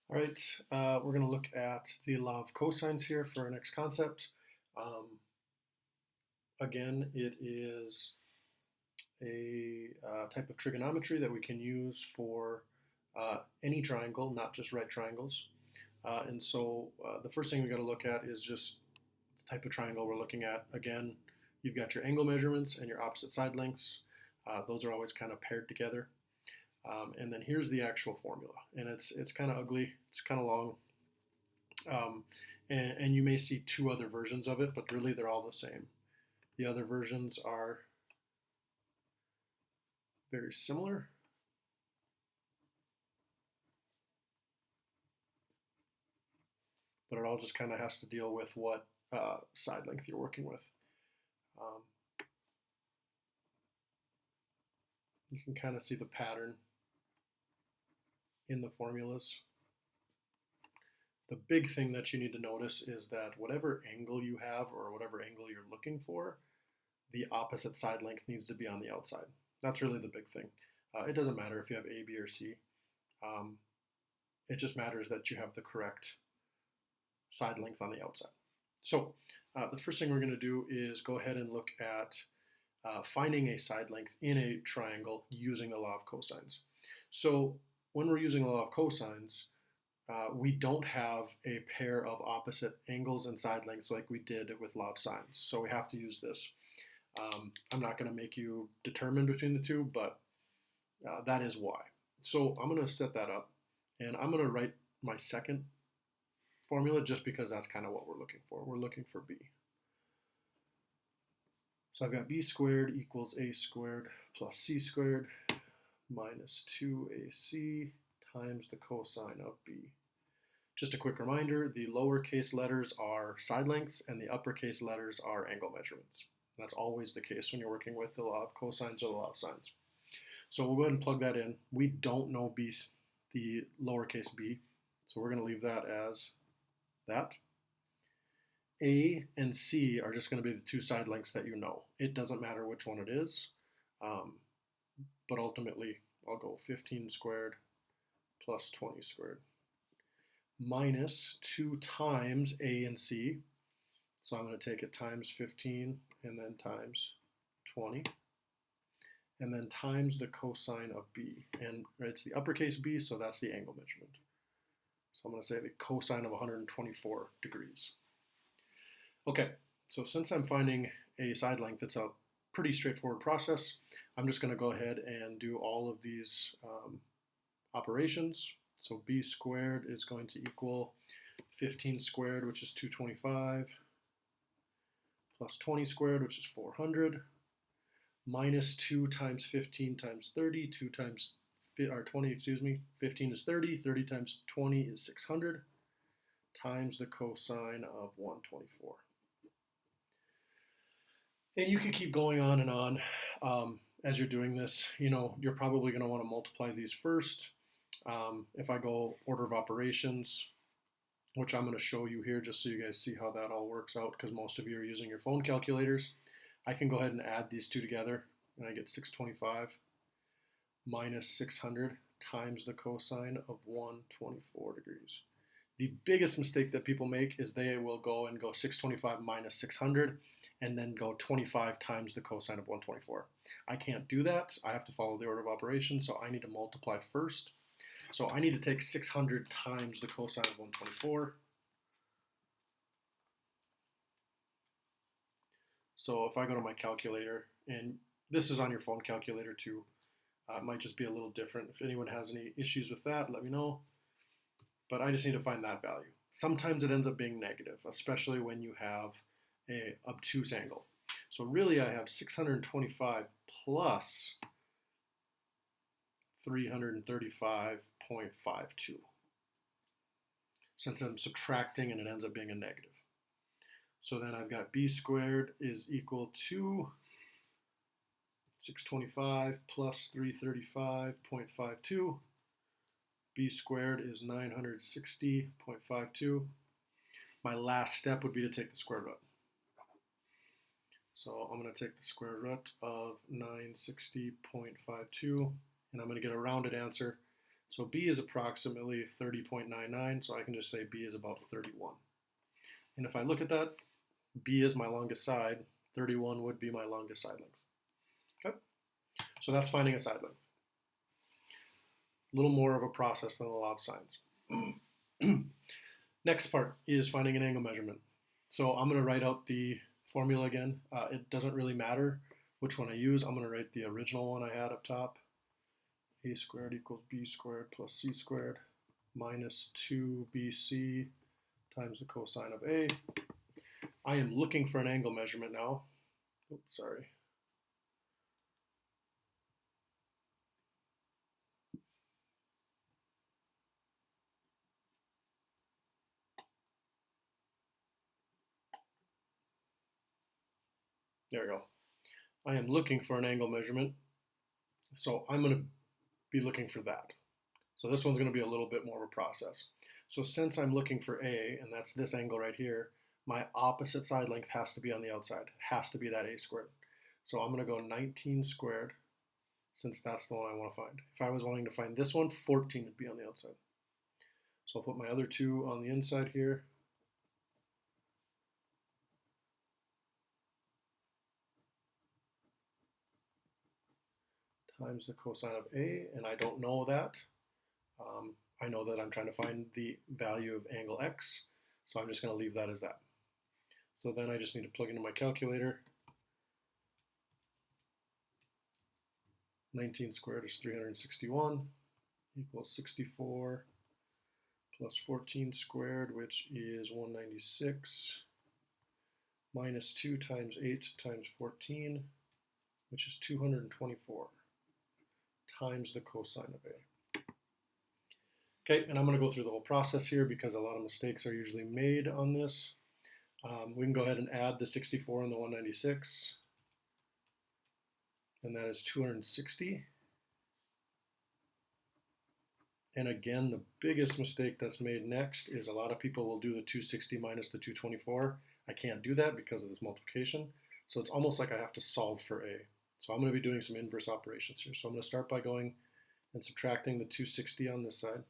All right, we're going to look at the law of cosines here for our next concept. Um, Again, it is a type of trigonometry that we can use for any triangle, not just right triangles. And so the first thing we got to look at is just the type of triangle we're looking at. Again, you've got your angle measurements and your opposite side lengths. Those are always kind of paired together. And then here's the actual formula, and it's kind of ugly. It's kind of long. Um, and you may see two other versions of it, but really they're all the same. The other versions are very similar, but it all just kind of has to deal with what side length you're working with. Um, you can kind of see the pattern in the formulas. The big thing that you need to notice is that whatever angle you have or whatever angle you're looking for, the opposite side length needs to be on the outside. That's really the big thing. It doesn't matter if you have A, B, or C. Um, it just matters that you have the correct side length on the outside. So the first thing we're going to do is go ahead and look at finding a side length in a triangle using the law of cosines. So when we're using the law of cosines, we don't have a pair of opposite angles and side lengths like we did with law of sines. So we have to use this. I'm not going to make you determine between the two, but that is why. So I'm going to set that up, and I'm going to write my second formula just because that's kind of what we're looking for. We're looking for b. So I've got b squared equals a squared plus c squared minus 2ac times the cosine of b. Just a quick reminder, the lowercase letters are side lengths and the uppercase letters are angle measurements. That's always the case when you're working with the law of cosines or the law of sines. So we'll go ahead and plug that in. We don't know b, the lowercase b, so we're going to leave that as that. A and C are just going to be the two side lengths that you know. It doesn't matter which one it is, but ultimately I'll go 15 squared plus 20 squared minus 2 times A and C. So I'm going to take it times 15 and then times 20 and then times the cosine of B. And it's the uppercase B, so that's the angle measurement. So I'm going to say the cosine of 124 degrees. Okay, so since I'm finding a side length, it's a pretty straightforward process. I'm just going to go ahead and do all of these operations. So b squared is going to equal 15 squared, which is 225, plus 20 squared, which is 400, minus 2 times 15 times 30, 2 times, or 20, excuse me, 15 is 30, 30 times 20 is 600, times the cosine of 124. And you can keep going on and on as you're doing this. You know, you're probably going to want to multiply these first. If I go order of operations, which I'm going to show you here just so you guys see how that all works out, because most of you are using your phone calculators, I can go ahead and add these two together, and I get 625 minus 600 times the cosine of 124 degrees. The biggest mistake that people make is they will go and go 625 minus 600 and then go 25 times the cosine of 124. I can't do that. I have to follow the order of operations, so I need to multiply first. So I need to take 600 times the cosine of 124. So if I go to my calculator, and this is on your phone calculator too, it might just be a little different. If anyone has any issues with that, let me know. But I just need to find that value. Sometimes it ends up being negative, especially when you have a obtuse angle. So really I have 625 plus 335.52 since I'm subtracting and it ends up being a negative. So then I've got b squared is equal to 625 plus 335.52. B squared is 960.52. My last step would be to take the square root. So I'm going to take the square root of 960.52, and I'm going to get a rounded answer. So B is approximately 30.99, so I can just say B is about 31. And if I look at that, B is my longest side, 31 would be my longest side length. Okay? So that's finding a side length. A little more of a process than the law of sines. Next part is finding an angle measurement. So I'm going to write out the formula again. It doesn't really matter which one I use. I'm going to write the original one I had up top. A squared equals B squared plus C squared minus 2BC times the cosine of A. I am looking for an angle measurement now. Oops, sorry. There we go. I am looking for an angle measurement, so I'm going to be looking for that. So this one's going to be a little bit more of a process. So since I'm looking for A, and that's this angle right here, my opposite side length has to be on the outside. It has to be that A squared. So I'm going to go 19 squared, since that's the one I want to find. If I was wanting to find this one, 14 would be on the outside. So I'll put my other two on the inside here. Times the cosine of A, and I don't know that. I know that I'm trying to find the value of angle X, so I'm just going to leave that as that. So then I just need to plug into my calculator. 19 squared is 361 equals 64 plus 14 squared, which is 196, minus 2 times 8 times 14, which is 224, times the cosine of A. Okay, and I'm going to go through the whole process here because a lot of mistakes are usually made on this. We can go ahead and add the 64 and the 196, and that is 260. And again, the biggest mistake that's made next is a lot of people will do the 260 minus the 224. I can't do that because of this multiplication. So it's almost like I have to solve for A. So I'm going to be doing some inverse operations here. So I'm going to start by going and subtracting the 260 on this side.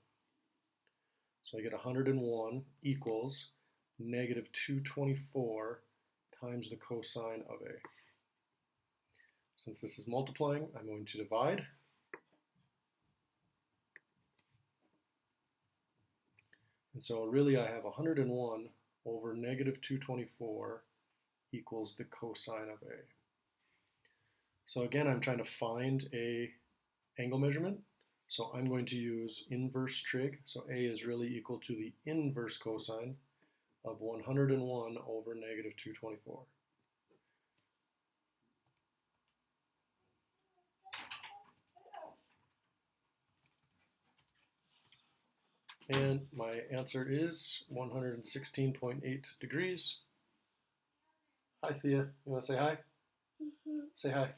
So I get 101 equals negative 224 times the cosine of A. Since this is multiplying, I'm going to divide. And so really I have 101 over negative 224 equals the cosine of A. So again, I'm trying to find a angle measurement. So I'm going to use inverse trig. So A is really equal to the inverse cosine of 101 over negative 224. And my answer is 116.8 degrees. Hi, Thea. You want to say hi? Mm-hmm. Say hi.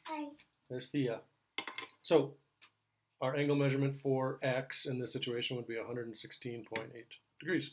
Hi. There's Thea. So our angle measurement for X in this situation would be 116.8 degrees.